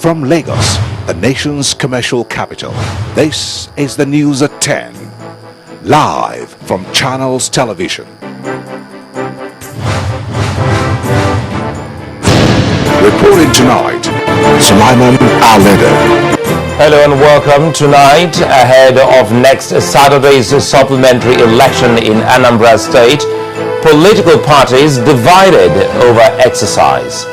From Lagos, the nation's commercial capital, this is the news at 10. Live from Channels Television. Reporting tonight, Sulaiman Aleda. Hello and welcome tonight ahead of next Saturday's supplementary election in Anambra State. Political parties divided over exercise.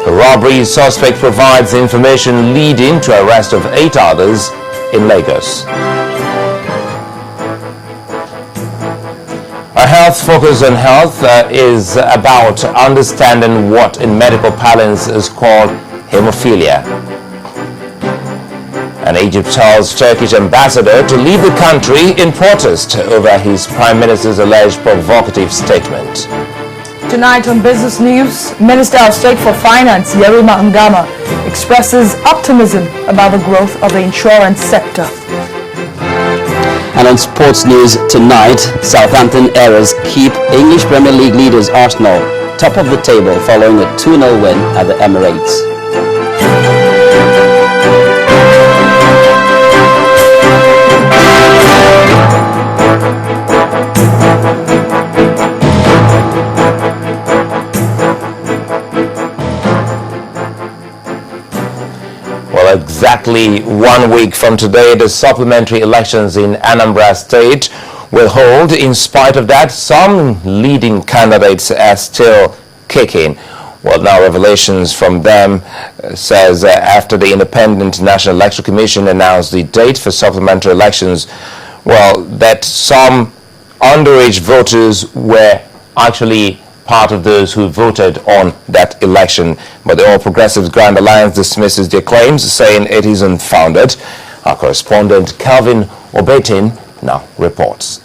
The robbery suspect provides information leading to arrest of 8 others in Lagos. A health focus on health is about understanding what in medical parlance is called hemophilia. And Egypt tells Turkish ambassador to leave the country in protest over his prime minister's alleged provocative statement. Tonight on Business News, Minister of State for Finance Yerima Ngama expresses optimism about the growth of the insurance sector. And on sports news tonight, Southampton Errors keep English Premier League leaders Arsenal top of the table following a 2-0 win at the Emirates. Well, exactly 1 week from today, the supplementary elections in Anambra State will hold. In spite of that, some leading candidates are still kicking. Well, now revelations from them says after the Independent National Electoral Commission announced the date for supplementary elections, well, that some underage voters were actually part of those who voted on that election. But the All Progressives Grand Alliance dismisses their claims, saying it is unfounded. Our correspondent Calvin Obetin now reports.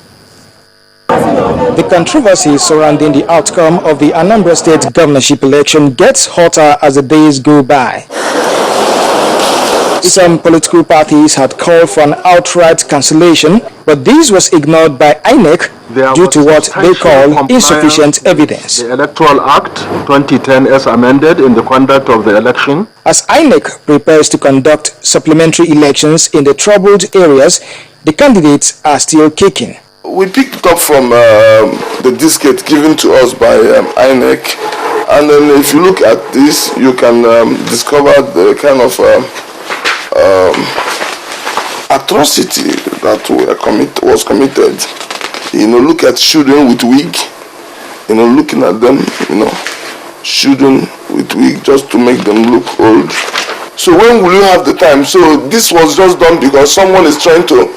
The controversy surrounding the outcome of the Anambra State governorship election gets hotter as the days go by. Some political parties had called for an outright cancellation, but this was ignored by INEC due to what they call insufficient evidence. The Electoral Act 2010 as amended in the conduct of the election. As INEC prepares to conduct supplementary elections in the troubled areas, the candidates are still kicking. We picked it up from the diskette given to us by INEC, and then if you look at this, you can discover the kind of atrocity that was committed. Look at children with wig, looking at them, children with wig just to make them look old. So when will you have the time? So this was just done because someone is trying to,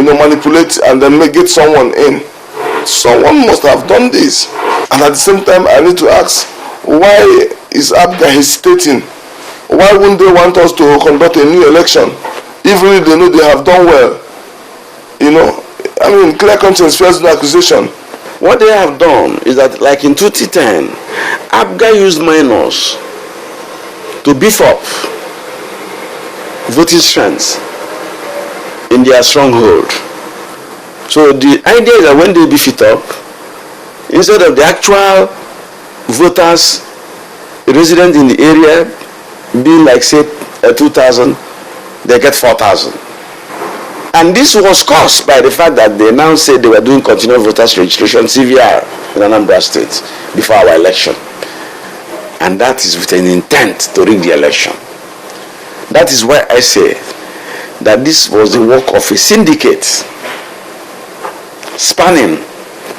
manipulate and then get someone in. Someone must have done this. And at the same time, I need to ask, why is ABGA hesitating? Why wouldn't they want us to conduct a new election? Even if they know they have done well. Clear conscience fears no accusation. What they have done is that, like in 2010, ABGA used minors to beef up voting strength in their stronghold. So the idea is that when they beef it up, instead of the actual voters resident in the area being like say 2,000, they get 4,000. And this was caused by the fact that they now said they were doing continuous voters registration, CVR, in Anambra State before our election. And that is with an intent to rig the election. That is why I say that this was the work of a syndicate spanning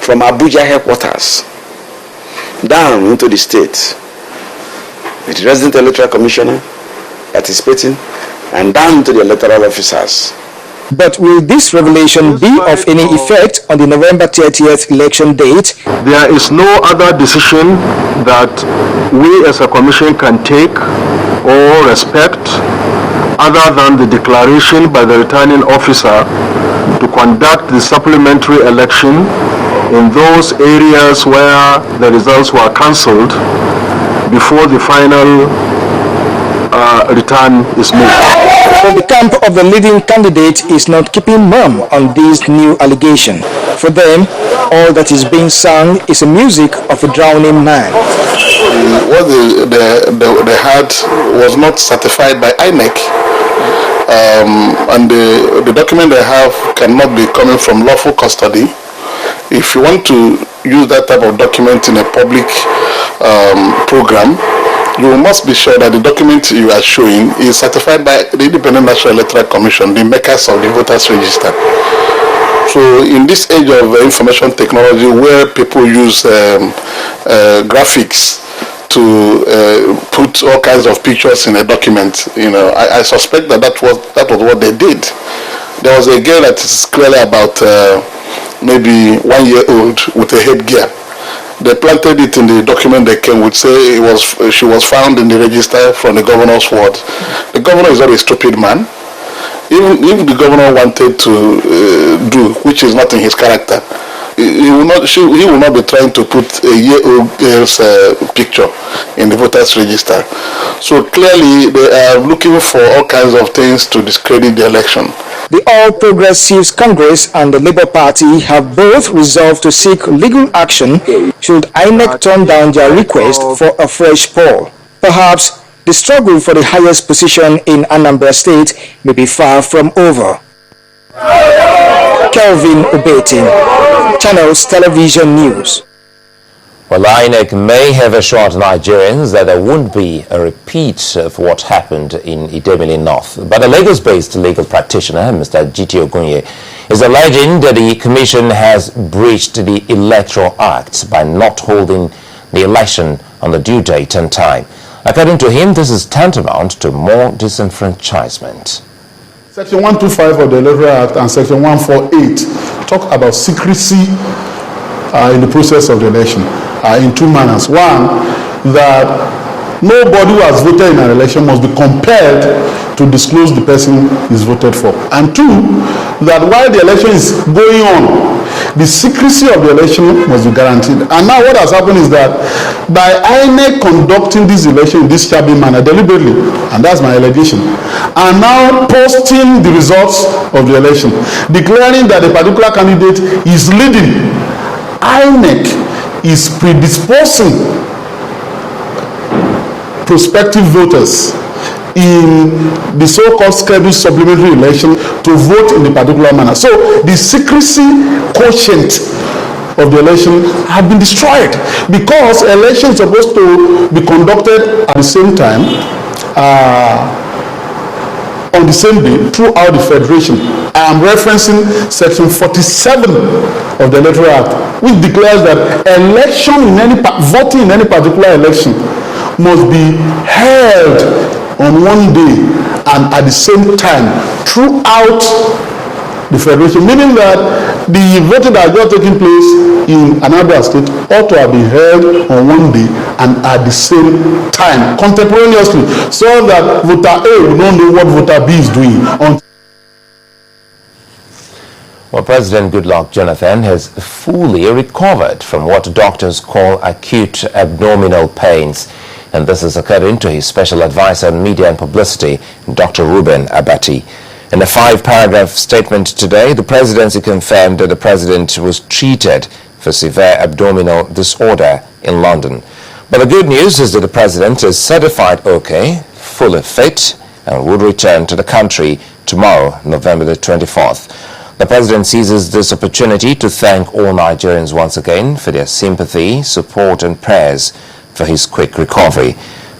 from Abuja headquarters down into the state, with the resident electoral commissioner participating, and down to the electoral officers. But will this revelation be of any effect on the November 30th election date? There is no other decision that we as a commission can take or respect other than the declaration by the returning officer to conduct the supplementary election in those areas where the results were cancelled before the final return is made. But the camp of the leading candidate is not keeping mum on this new allegation. For them, all that is being sung is the music of a drowning man. what they had was not certified by INEC. And the document they have cannot be coming from lawful custody. If you want to use that type of document in a public program, you must be sure that the document you are showing is certified by the Independent National Electoral Commission, the makers of the voters register. So in this age of information technology where people use graphics to put all kinds of pictures in a document, I suspect that was what they did. There was a girl that is clearly about maybe 1 year old with a headgear. They planted it in the document they came with, say she was found in the register from the governor's ward. The governor is not a stupid man. Even if the governor wanted to do, which is not in his character, he will not be trying to put a year-old girl's picture in the voters register. So clearly they are looking for all kinds of things to discredit the election. The All Progressives Congress and the Labour Party have both resolved to seek legal action should INEC turn down their request for a fresh poll. Perhaps the struggle for the highest position in Anambra State may be far from over. Kelvin Ubetin, Channels Television News. Well, INEC may have assured Nigerians that there won't be a repeat of what happened in Idemili North. But a Lagos-based legal practitioner, Mr. G.T. Ogunye, is alleging that the Commission has breached the Electoral Act by not holding the election on the due date and time. According to him, this is tantamount to more disenfranchisement. Section 125 of the Electoral Act and Section 148 talk about secrecy in the process of the election in two manners. One, that nobody who has voted in an election must be compelled to disclose the person is voted for. And two, that while the election is going on, the secrecy of the election must be guaranteed. And now what has happened is that by INEC conducting this election in this shabby manner deliberately, and that's my allegation, and now posting the results of the election, declaring that a particular candidate is leading, INEC is predisposing prospective voters in the so-called scheduled supplementary election to vote in a particular manner. So the secrecy quotient of the election have been destroyed because elections are supposed to be conducted at the same time on the same day throughout the federation. I am referencing section 47 of the Electoral Act, which declares that voting in any particular election must be held on one day and at the same time throughout the federation, meaning that the voting that is taking place in another state ought to have been held on one day and at the same time, contemporaneously, so that voter A will not know what voter B is doing. Well, President Goodluck Jonathan has fully recovered from what doctors call acute abdominal pains. And this is according to his special advisor on media and publicity, Dr. Ruben Abati. In a 5-paragraph statement today, the presidency confirmed that the president was treated for severe abdominal disorder in London. But the good news is that the president is certified okay, fully fit, and would return to the country tomorrow, November the 24th. The president seizes this opportunity to thank all Nigerians once again for their sympathy, support, and prayers for his quick recovery.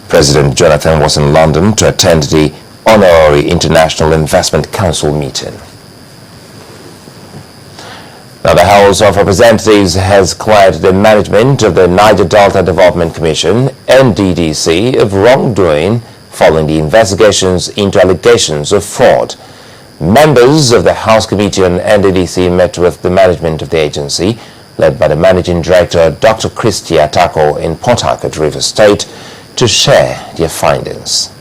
President Jonathan was in London to attend the Honorary International Investment Council meeting. Now, the House of Representatives has cleared the management of the Niger Delta Development Commission, NDDC, of wrongdoing following the investigations into allegations of fraud. Members of the House Committee on NDDC met with the management of the agency, led by the Managing Director, Dr. Christy Atako, in Port Harcourt, Rivers State, to share their findings.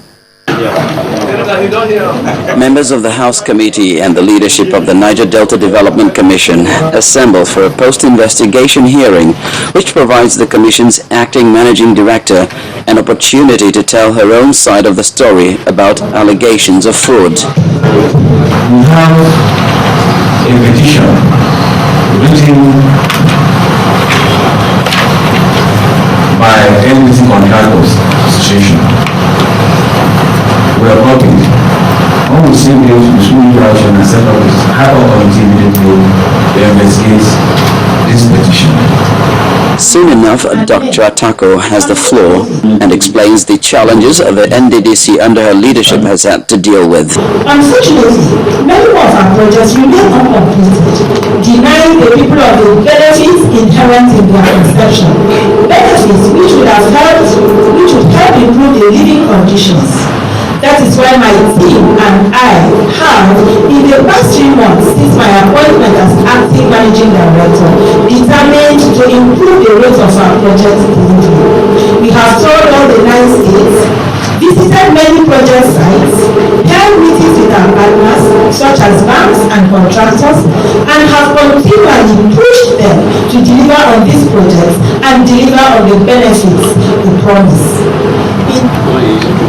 Members of the House Committee and the leadership of the Niger Delta Development Commission assembled for a post-investigation hearing which provides the Commission's acting managing director an opportunity to tell her own side of the story about allegations of fraud. We have a petition written by NDC NDDC contractors association. We are hoping when we see this, we should move action and set up a hyper committee immediately to investigate this petition. Soon enough, Dr. Atako has the floor and explains the challenges the NDDC under her leadership has had to deal with. Unfortunately, many of our projects remain uncompleted, denying the people of the benefits inherent in their conception, benefits which would help improve their living conditions. That is why my team and I have, in the past 3 months since my appointment as acting managing director, determined to improve the rate of our project delivery. We have toured all the 9 states, visited many project sites, held meetings with our partners, such as banks and contractors, and have continually pushed them to deliver on these projects and deliver on the benefits we promise.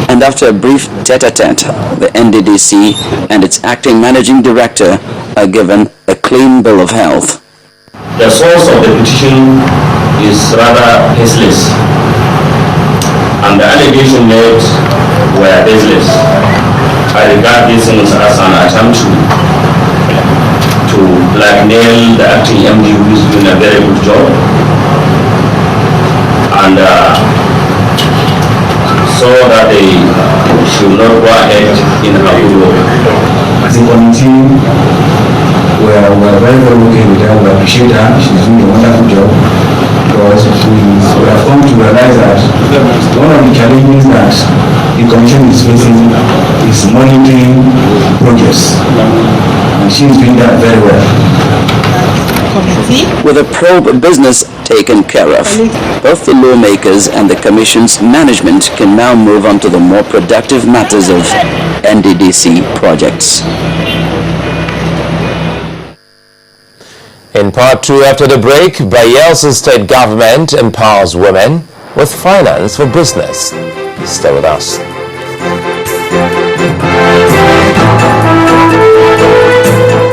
And after a brief tete-a-tete, the NDDC and its acting managing director are given a clean bill of health. The source of the petition is rather baseless, and the allegation made were baseless. I regard these things as an attempt to blackmail the acting MD, who is doing a very good job, and so that they should not go ahead in her good work. As a committee, we are very, very okay with her. We appreciate her. She's doing a wonderful job. Because we have come to realize that one of the challenges that the commission is facing is monitoring progress. And she is doing that very well. With the probe business taken care of, both the lawmakers and the Commission's management can now move on to the more productive matters of NDDC projects. In part 2 after the break, Bayelsa state government empowers women with finance for business. Stay with us.